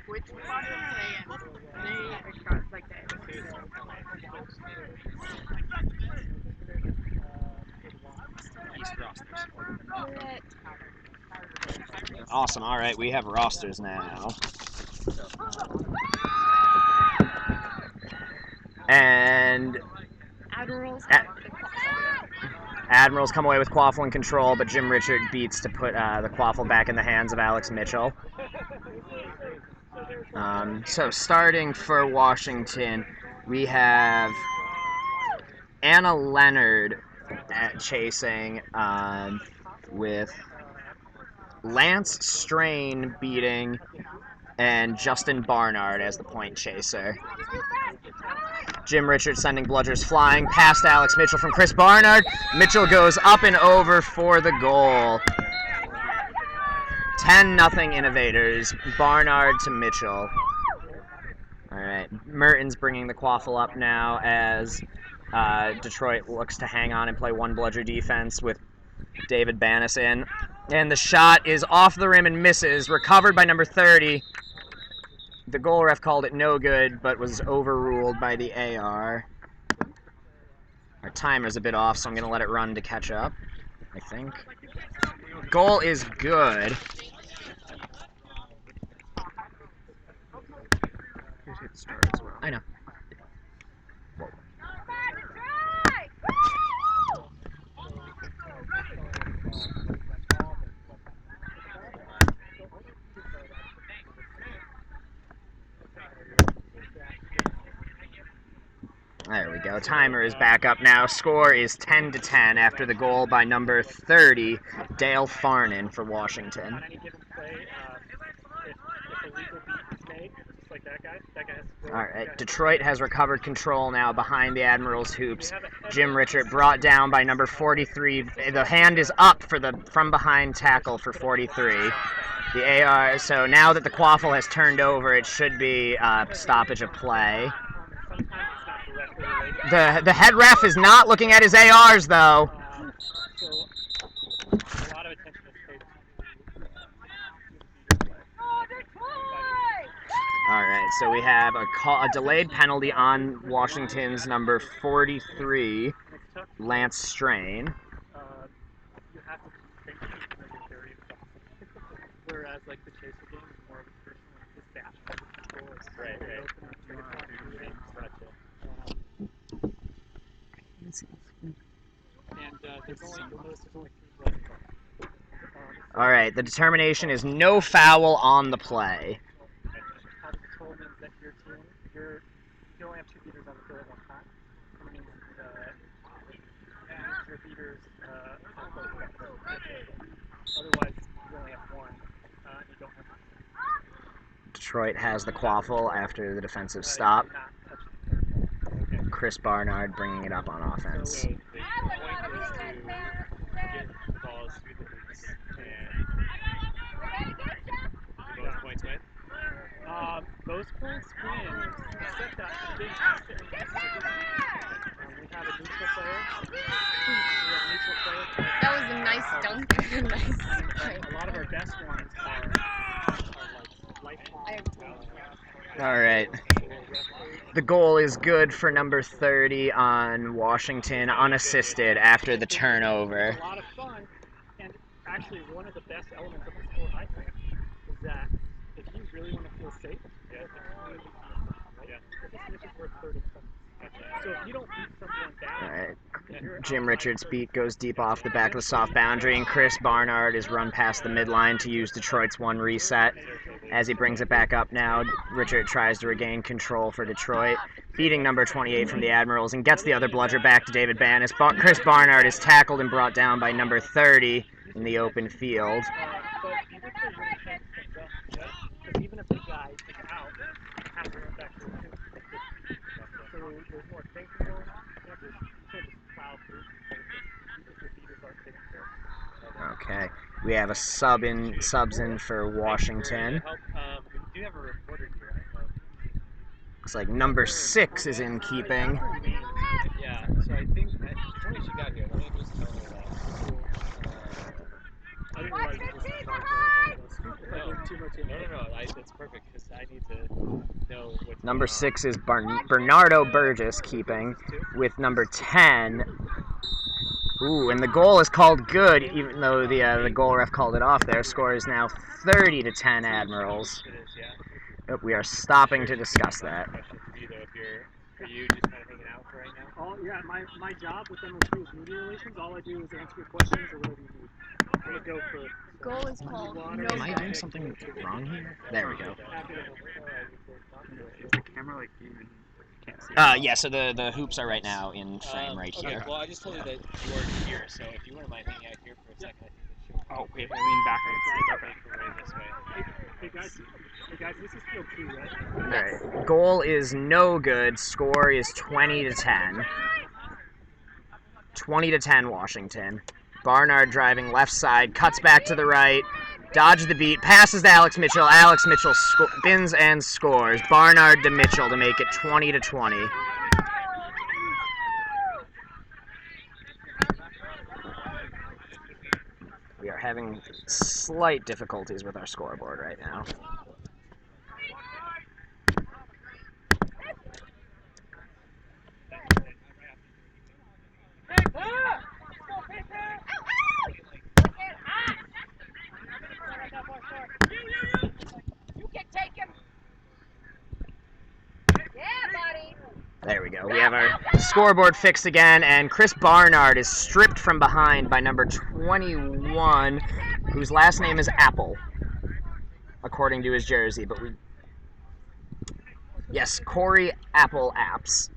Which quadrant are they in? They across like the East rosters. Awesome. All right, we have rosters now. And Admirals. Admirals come away with Quaffle in control, but Jim Richard beats to put the Quaffle back in the hands of Alex Mitchell. So starting for Washington, we have Anna Leonard chasing with Lance Strain beating and Justin Barnard as the point chaser. Jim Richards sending bludgers flying past Alex Mitchell from Chris Barnard. Mitchell goes up and over for the goal. 10-0 Innovators. Barnard to Mitchell. All right, Merton's bringing the Quaffle up now as Detroit looks to hang on and play one bludger defense with David Bannis in. And the shot is off the rim and misses. Recovered by number 30. The goal ref called it no good, but was overruled by the AR. Our timer's a bit off, so I'm going to let it run to catch up, I think. Goal is good. I know. There we go. Timer is back up now. Score is 10-10 after the goal by number 30, Dale Farnan for Washington. Alright, Detroit has recovered control now behind the Admirals hoops. Jim Richard brought down by number 43. The hand is up for the from behind tackle for 43. The AR, so now that the Quaffle has turned over, it should be stoppage of play. The head ref is not looking at his ARs, though. All right, so we have a delayed penalty on Washington's number 43, Lance Strain. Whereas, like, the chaser game is more of a traditional control. Right. And there's only three left. All right, the determination is no foul on the play. How the control means that your team, you only have two beaters on the field at one time. It means your beaters have both weapons. Otherwise, you only have one, and you don't have one. Detroit has the Quaffle after the defensive stop. Chris Barnard bringing it up on offense. So the point is to get the balls through the hoops and those points win? Those points win, except that the game has to end we have a neutral player. That was a nice dunk. Nice. A lot of our best ones are like lifelong. All right. The goal is good for number 30 on Washington, unassisted after the turnover. It's a lot of fun, and actually one of the best elements of the sport, I think, is that if you really want to feel safe, you have to really beat someone, right? This is worth 30 seconds. So if you don't beat someone back, All right. Jim Richards' beat goes deep off the back of the soft boundary, and Chris Barnard is run past the midline to use Detroit's one reset. As he brings it back up now, Richard tries to regain control for Detroit, beating number 28 from the Admirals, and gets the other bludger back to David Bannis. Chris Barnard is tackled and brought down by number 30 in the open field. Even if the guy is out, you have to run back to the field. So there's more thinking going on. You can't just plow through if your beaters aren't taking care of. Okay, we have a subs in for Washington. We do have a reporter here. Looks like number 6 is in keeping. Yeah, so I think before she got here, let me just tell her that. I didn't realize it was too much No, info. that's perfect because I need to know what's Number going on. 6 is Bernardo Burgess keeping with number 10. Ooh, and the goal is called good, even though the goal ref called it off there. Score is now 30-10 Admirals. It is, yeah. Nope, we are stopping to discuss that. Question for you, though, are you just kind of hanging out for right now? Yeah, my job with MLQ is media relations. All I do is answer your questions or whatever you need. I'm gonna go for Goal is called no. Am I doing something wrong here? There we go. Is the camera like even? You can't see. Yeah, so the hoops are right now in frame right Okay, here. well, I just told you that you weren't here, so if you wouldn't mind hanging out here for a second, I think that should. Oh, wait, lean back. Okay, way this way. Hey guys, this is field 2, right? Alright. Goal is no good. Score is 20-10. 20-10 Washington. Barnard driving left side, cuts back to the right, dodges the beat, passes to Alex Mitchell. Alex Mitchell spins and scores. Barnard to Mitchell to make it 20-20. We are having slight difficulties with our scoreboard right now. There we go. We have our scoreboard fixed again, and Chris Barnard is stripped from behind by number 21, whose last name is Apple, according to his jersey. But yes, Corey Apple Apps.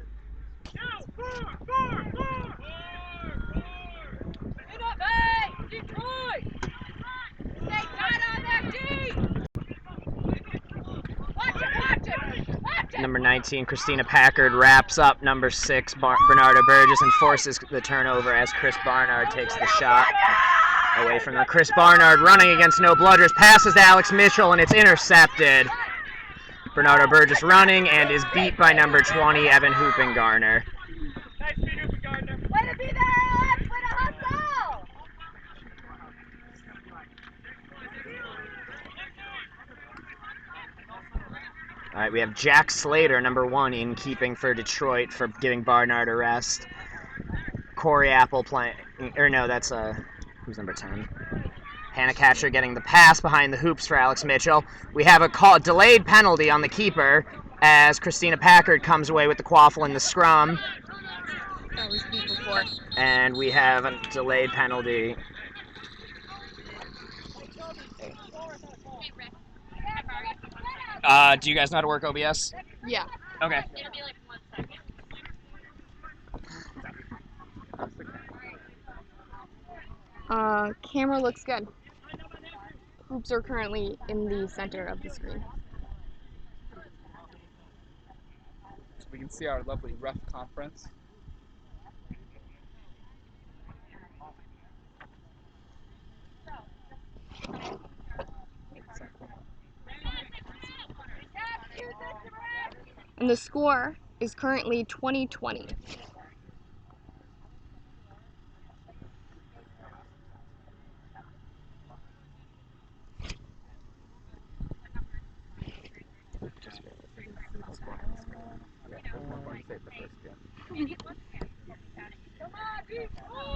Number 19, Christina Packard, wraps up number 6, Bernardo Burgess, and forces the turnover as Chris Barnard takes the shot away from them. Chris Barnard running against no bludgers, passes to Alex Mitchell, and it's intercepted. Bernardo Burgess running and is beat by number 20, Evan Hoopengarner. Nice feet, Hoopengarner. Way to be there, Alex! Way to hustle! All right, we have Jack Slater, number 1, in keeping for Detroit for giving Barnard a rest. Corey Apple playing, or no, that's who's number 10? Hannah Catcher getting the pass behind the hoops for Alex Mitchell. We have a delayed penalty on the keeper as Christina Packard comes away with the quaffle in the scrum. That was beat before. And we have a delayed penalty. Do you guys know how to work OBS? Yeah. Okay. It'll be like 1 second. Camera looks good. Hoops are currently in the center of the screen. So we can see our lovely ref conference. And the score is currently 20-20.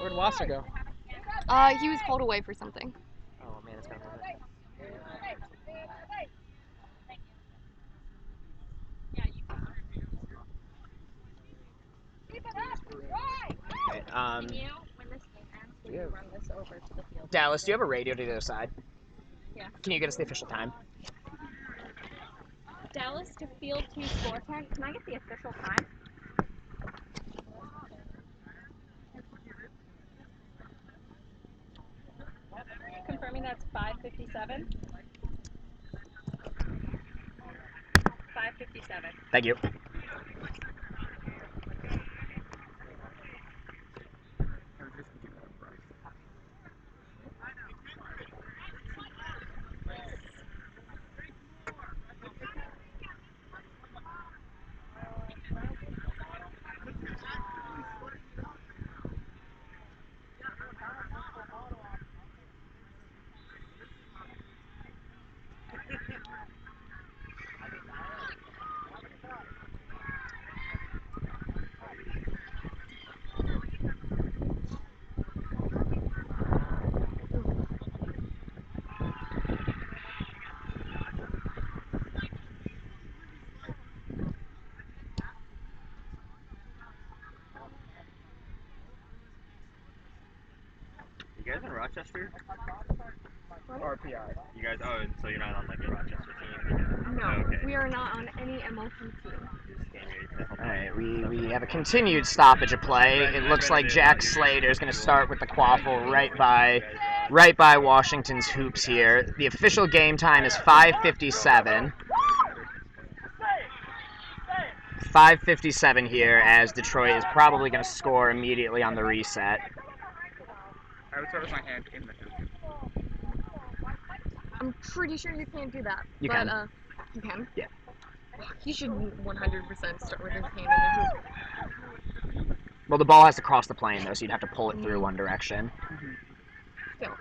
Where'd Wasser go? He was called away for something. Oh man, it's got a little bit. When this game ends, will you run this over to the field? Dallas, do you have a radio to the other side? Yeah. Can you get us the official time? Dallas to field 2 score time. Can I get the official time? Confirming that's 5:57. 5:57. Thank you. Rochester? RPI. You guys, oh, so you're not on like a Rochester team? No, Okay. we are not on any MLQ team. You just came here to help All right, we have a continued stoppage of play. It looks like Jack Slater is going to start with the quaffle right by Washington's hoops here. The official game time is 5:57. 5:57 here, as Detroit is probably going to score immediately on the reset. I would start with my hand in the hoop. I'm pretty sure you can't do that. You but, can. You can? Yeah. He should 100% start with his hand in the hoop. Well, the ball has to cross the plane, though, so you'd have to pull it through one direction. Still.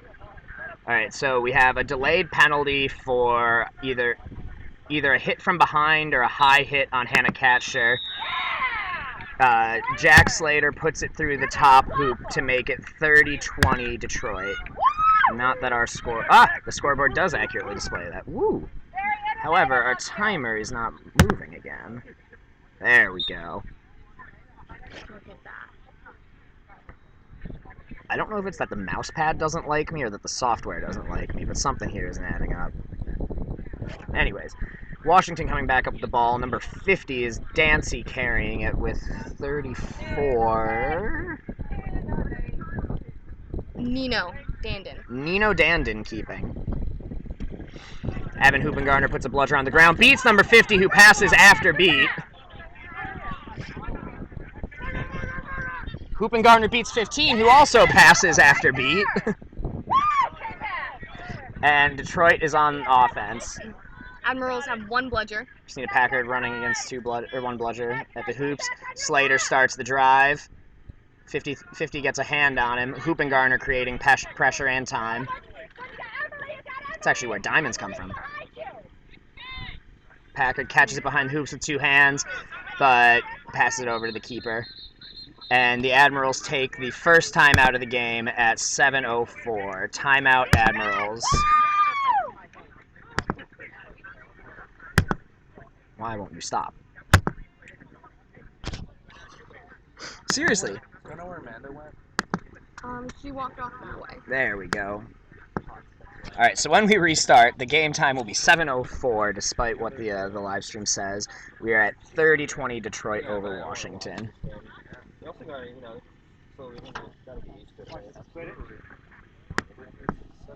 All right, so we have a delayed penalty for either a hit from behind or a high hit on Hannah Katcher. Jack Slater puts it through the top hoop to make it 30-20 Detroit. Not that our score... the scoreboard does accurately display that. Woo! However, our timer is not moving again. There we go. Look at that. I don't know if it's that the mouse pad doesn't like me or that the software doesn't like me, but something here isn't adding up. Anyways, Washington coming back up with the ball. Number 50 is Dancy carrying it with 34. Nino Dandon. Nino Dandon keeping. Evan Hoopengarner puts a bludger on the ground, beats number 50, who passes after beat. Hoopengarner beats 15, who also passes after beat. And Detroit is on offense. Admirals have one bludger. Christina Packard running against one bludger at the hoops. Slater starts the drive. 50 gets a hand on him. Hoopengarner creating pressure and time. That's actually where diamonds come from. Packard catches it behind the hoops with two hands, but passes it over to the keeper. And the Admirals take the first time out of the game at 7:04. Timeout, Admirals. Why won't you stop? Seriously. Do you know where Amanda went? She walked off that way. There we go. Alright, so when we restart, the game time will be 7:04, despite what the live stream says. We are at 30-20 Detroit over Washington. You also got to, so we got to be used to it.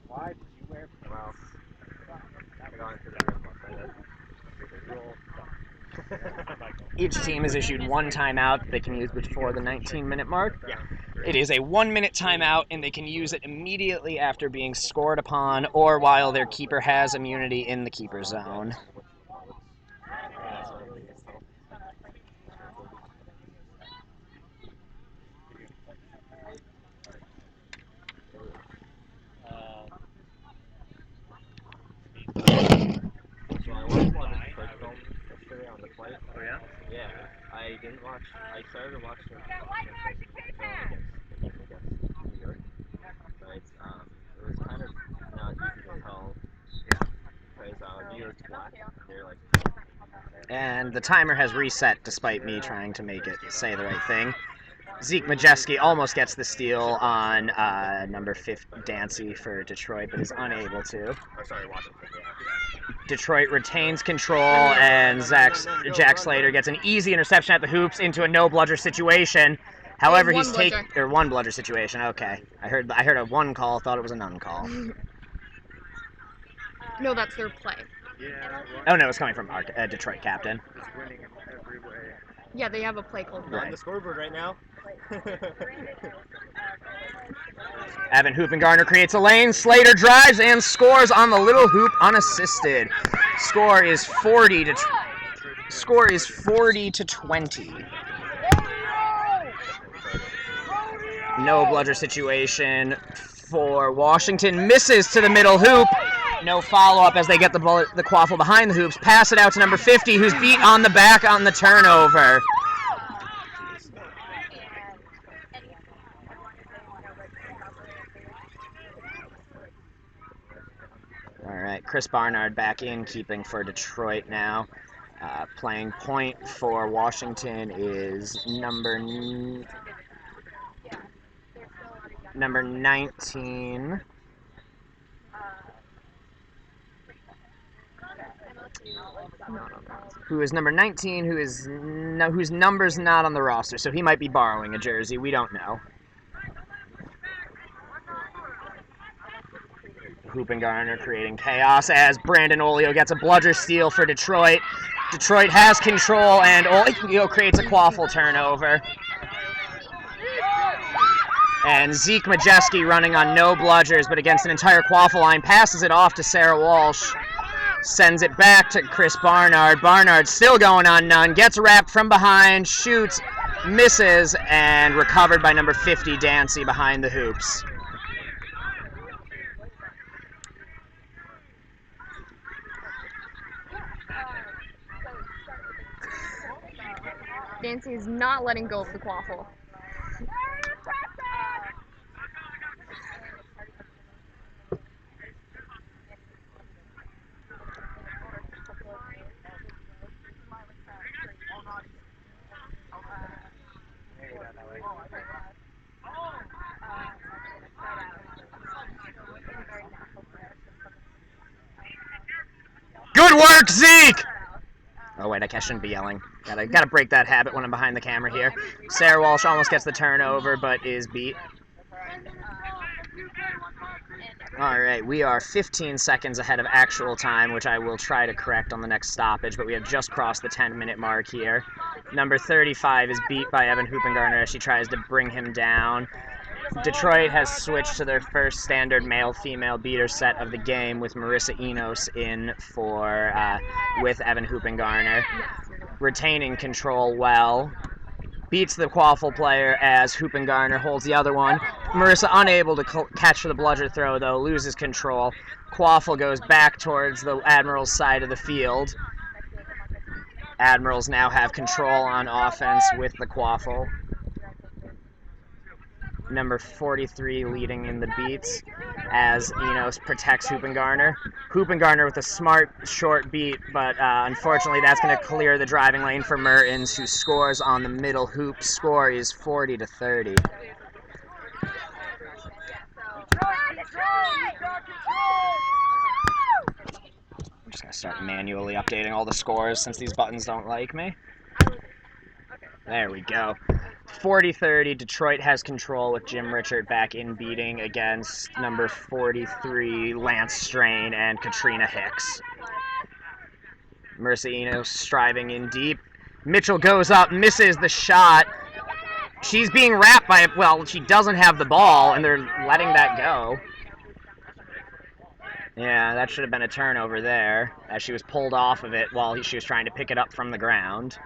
Why did you wear? Well, I got into the rule. Each team is issued one timeout that they can use before the 19-minute mark. Yeah. It is a 1-minute timeout, and they can use it immediately after being scored upon or while their keeper has immunity in the keeper zone. So I watched one of the first film yesterday on the flight. Oh yeah? Yeah. I didn't watch. I started to watch the film against New York, but it was kind of not easy to tell because New York's black. They're like. And the timer has reset despite me trying to make it say the right thing. Zeke Majeski almost gets the steal on number 50 Dancy for Detroit, but is unable to. Oh, sorry, Washington. Yeah. Detroit retains control, and Jack Slater gets an easy interception at the hoops into a no bludger situation. However, he's taken one bludger situation. Okay, I heard a one call, thought it was a none call. No, that's their play. Yeah. Oh no, it's coming from our Detroit captain. It's winning in every way. Yeah, they have a play called. On the scoreboard right now. Evan Hoopengarner creates a lane. Slater drives and scores on the little hoop unassisted. Score is 40 to 20. No bludger situation for Washington. Misses to the middle hoop. No follow-up as they get the quaffle behind the hoops. Pass it out to number 50, who's beat on the back on the turnover. All right, Chris Barnard back in, keeping for Detroit now. Playing point for Washington is number number 19. Who is number 19, whose number's not on the roster, so he might be borrowing a jersey. We don't know. Hoopengarner creating chaos as Brandon Olio gets a bludger steal for Detroit. Detroit has control, and Olio creates a quaffle turnover. And Zeke Majeski running on no bludgers, but against an entire quaffle line, passes it off to Sarah Walsh. Sends it back to Chris Barnard. Barnard still going on none. Gets wrapped from behind, shoots, misses, and recovered by number 50, Dancy, behind the hoops. Dancy is not letting go of the quaffle. Good work, Zeke! Oh wait, I shouldn't be yelling. Gotta break that habit when I'm behind the camera here. Sarah Walsh almost gets the turnover, but is beat. Alright, we are 15 seconds ahead of actual time, which I will try to correct on the next stoppage, but we have just crossed the 10-minute mark here. Number 35 is beat by Evan Hoopengarner as she tries to bring him down. Detroit has switched to their first standard male-female beater set of the game with Marissa Enos in for with Evan Hoopengarner, retaining control well. Beats the quaffle player as Hoopengarner holds the other one. Marissa unable to catch the bludger throw, though, loses control. Quaffle goes back towards the Admirals side of the field. Admirals now have control on offense with the quaffle. Number 43 leading in the beats as Enos protects Hoopengarner. Hoopengarner with a smart short beat, but unfortunately that's going to clear the driving lane for Mertens, who scores on the middle hoop. Score is 40-30. I'm just going to start manually updating all the scores since these buttons don't like me. There we go. 40-30, Detroit has control with Jim Richard back in beating against number 43, Lance Strain, and Katrina Hicks. Marissa Enos striving in deep. Mitchell goes up, misses the shot. She's being wrapped by, well, she doesn't have the ball, and they're letting that go. Yeah, that should have been a turnover there, as she was pulled off of it while she was trying to pick it up from the ground.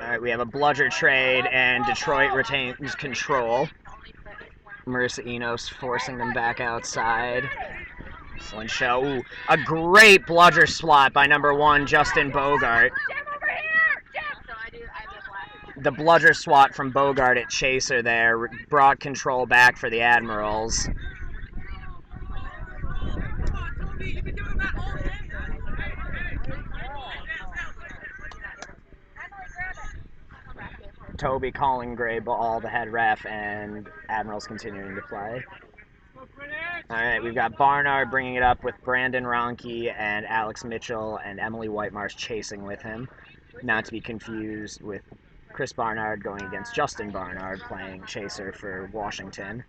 Alright, we have a bludger trade, and Detroit retains control. Marissa Enos forcing them back outside. Excellent show. Ooh, a great bludger slot by number 1, Justin Bogart. The bludger swat from Bogart at Chaser there brought control back for the Admirals. Toby calling gray ball, the head ref, and Admirals continuing to play. Alright, we've got Barnard bringing it up with Brandon Ronke and Alex Mitchell and Emily Whitemarsh chasing with him. Not to be confused with Chris Barnard going against Justin Barnard playing chaser for Washington.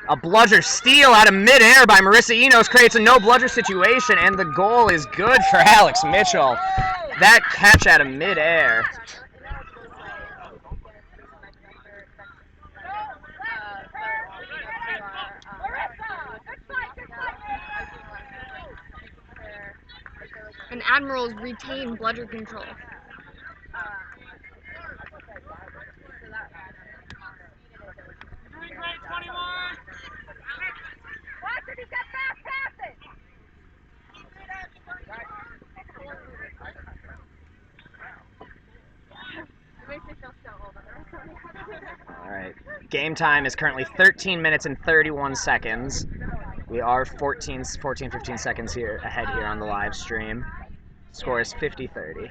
A bludger steal out of midair by Marissa Enos creates a no bludger situation, and the goal is good for Alex Mitchell. That catch out of midair. And Admirals retain bludger control. Doing great, 21. Watch it, he's got fast passes. Game time is currently 13 minutes and 31 seconds. We are 15 seconds here ahead here on the live stream. Score is 50-30.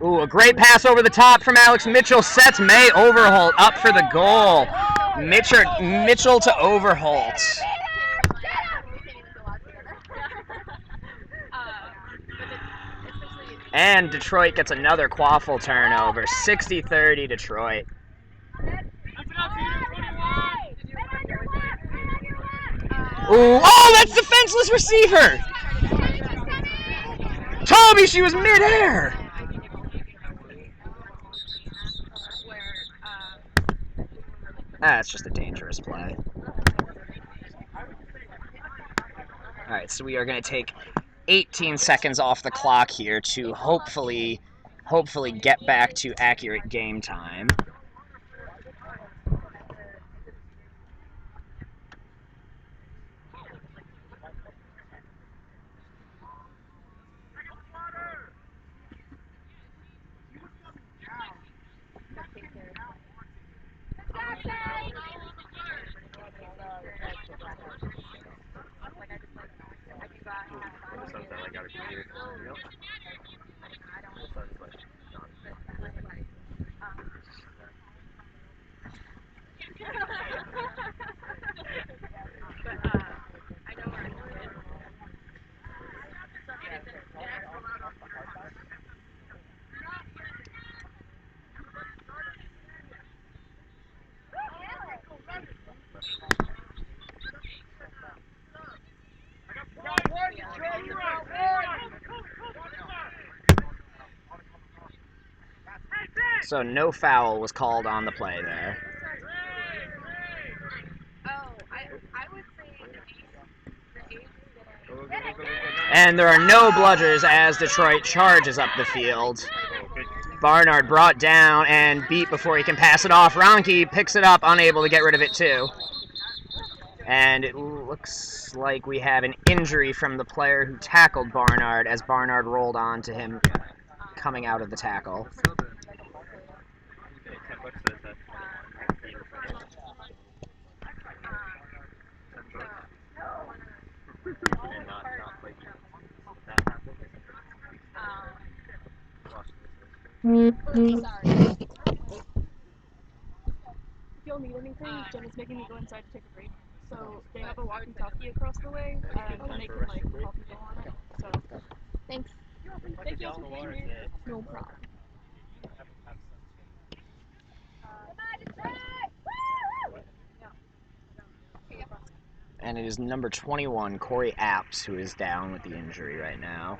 Ooh, a great pass over the top from Alex Mitchell. Sets May Overholt up for the goal. Mitchell to Overholt. And Detroit gets another Quaffle turnover. 60-30 Detroit. Ooh, oh, that's defenseless receiver! Toby, she was midair! That's just a dangerous play. Alright, so we are going to take 18 seconds off the clock here to hopefully get back to accurate game time. Sometimes I gotta be here. So no foul was called on the play there. And there are no bludgers as Detroit charges up the field. Barnard brought down and beat before he can pass it off. Ronke picks it up, unable to get rid of it too. And it looks like we have an injury from the player who tackled Barnard as Barnard rolled on to him coming out of the tackle. Sorry. If y'all need anything, Jen is making me go inside to take a break. So they have a walkie-talkie across the way, and they can like call people on it. So thanks. Thank y'all for being here. No problem. And it is number 21, Corey Apps, who is down with the injury right now.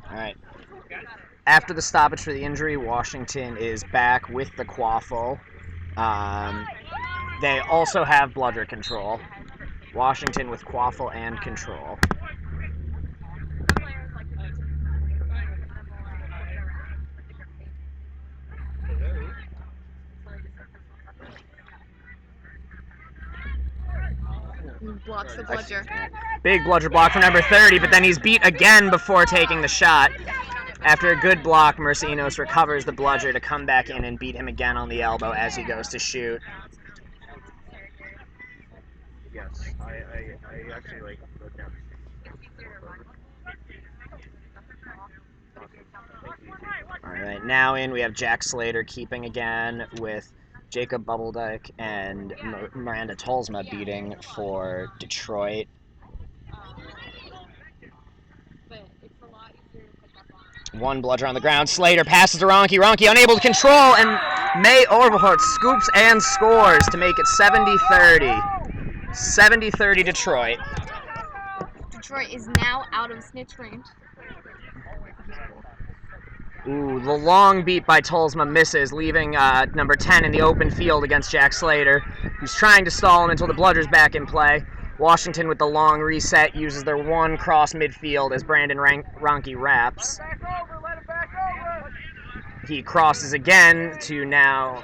Alright. After the stoppage for the injury, Washington is back with the Quaffle. They also have bludger control. Washington with Quaffle and control. blocks the bludger. Big bludger block for number 30, but then he's beat again before taking the shot. After a good block, Mercinos recovers the bludger to come back in and beat him again on the elbow as he goes to shoot. Yes, I actually like the down. All right, now in we have Jack Slater keeping again with Jacob Bubbledyke and Miranda Tolsma beating for Detroit. One bludger on the ground. Slater passes to Ronke. Ronke unable to control, and May Overhart scoops and scores to make it 70-30. 70-30 Detroit. Detroit is now out of snitch range. Ooh, the long beat by Tolsma misses, leaving number 10 in the open field against Jack Slater, who's trying to stall him until the bludger's back in play. Washington with the long reset uses their one cross midfield as Brandon Ronke wraps. He crosses again to now.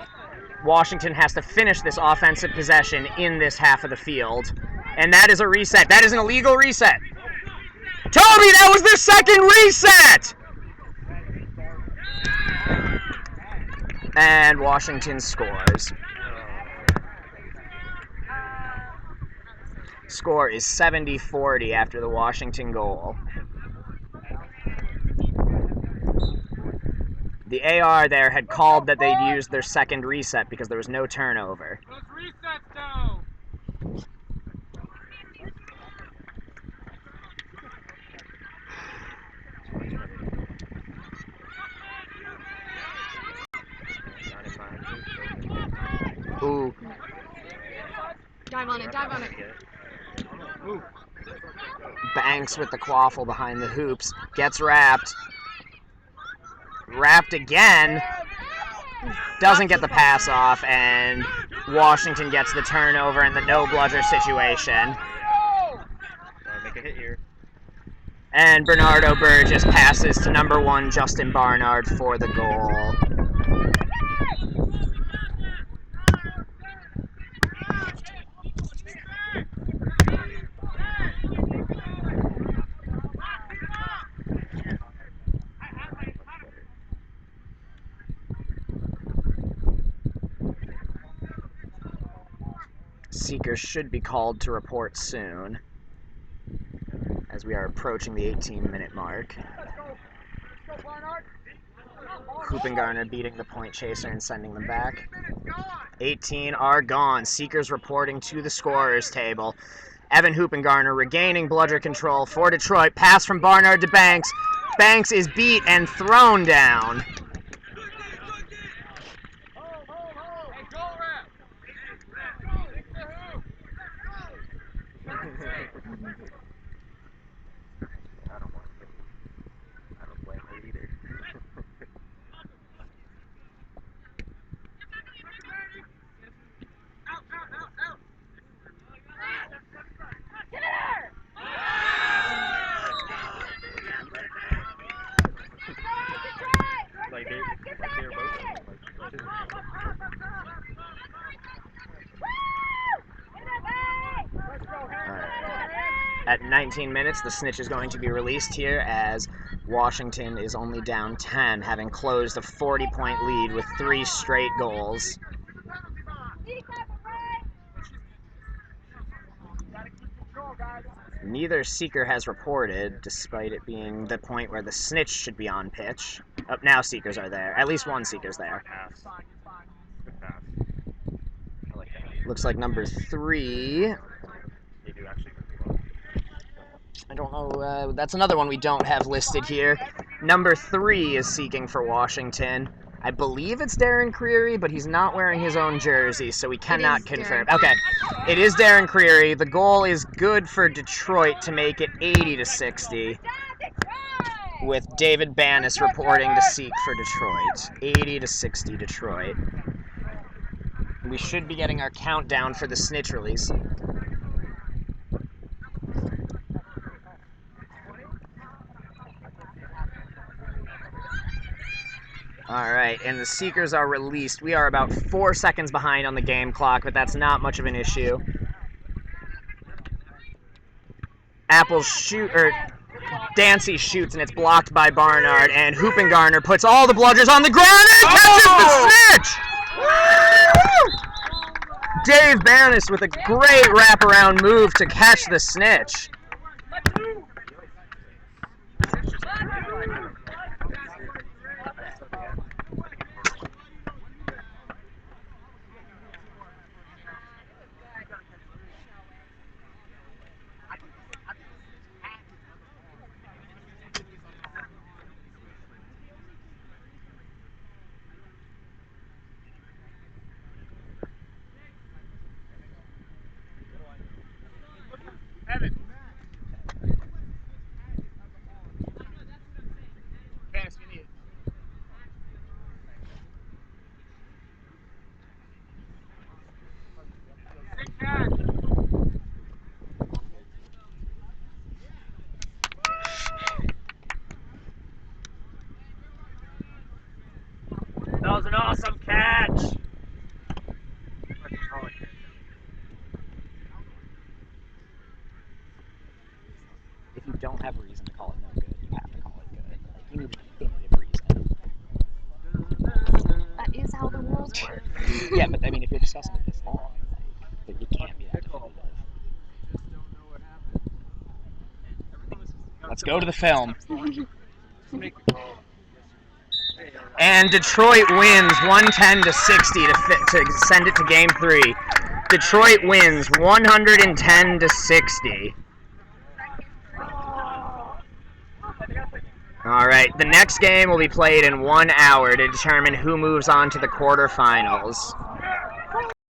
Washington has to finish this offensive possession in this half of the field. And that is a reset. That is an illegal reset. Toby, that was the second reset! And Washington scores. Score is 70-40 after the Washington goal. The AR there had called that they'd used their second reset because there was no turnover. Those resets down. Ooh. Dive on it, dive on it. Banks with the quaffle behind the hoops. Gets wrapped. Wrapped again. Doesn't get the pass off, and Washington gets the turnover and the no bludger situation. Make a hit here. And Bernardo Burgess passes to number 1 Justin Barnard for the goal. Seekers should be called to report soon, as we are approaching the 18-minute mark. Hoopengarner beating the point chaser and sending them back. 18 are gone. Seekers reporting to the scorer's table. Evan Hoopengarner regaining bludger control for Detroit. Pass from Barnard to Banks. Banks is beat and thrown down. I don't blame her either. Like they're both At 19 minutes, the snitch is going to be released here as Washington is only down 10, having closed a 40-point lead with 3 straight goals. Neither Seeker has reported, despite it being the point where the snitch should be on pitch. Oh, now Seekers are there. At least one Seeker's there. pass. Good pass. I like that. Looks like number 3. They do actually really well. I don't know. That's another one we don't have listed here. Number 3 is seeking for Washington. I believe it's Darren Creary, but he's not wearing his own jersey, so we cannot confirm. Okay, it is Darren Creary. The goal is good for Detroit to make it 80-60, with David Bannis reporting to seek for Detroit. 80-60 Detroit. We should be getting our countdown for the snitch release. Alright, and the Seekers are released. We are about 4 seconds behind on the game clock, but that's not much of an issue. Apples shoot, or Dancy shoots, and it's blocked by Barnard, and Hoopengarner puts all the bludgers on the ground and catches the snitch! Dave Banis with a great wraparound move to catch the snitch. That was an awesome catch! If you don't have a reason to call it no good, you have to call it good. Like, you need a definitive reason. That is how the rules work. Yeah, but I mean, if you're discussing it this long, like, you can't be that definitive. Let's go to the film. And Detroit wins 110-60 to send it to Game 3. Detroit wins 110-60. All right, the next game will be played in 1 hour to determine who moves on to the quarterfinals.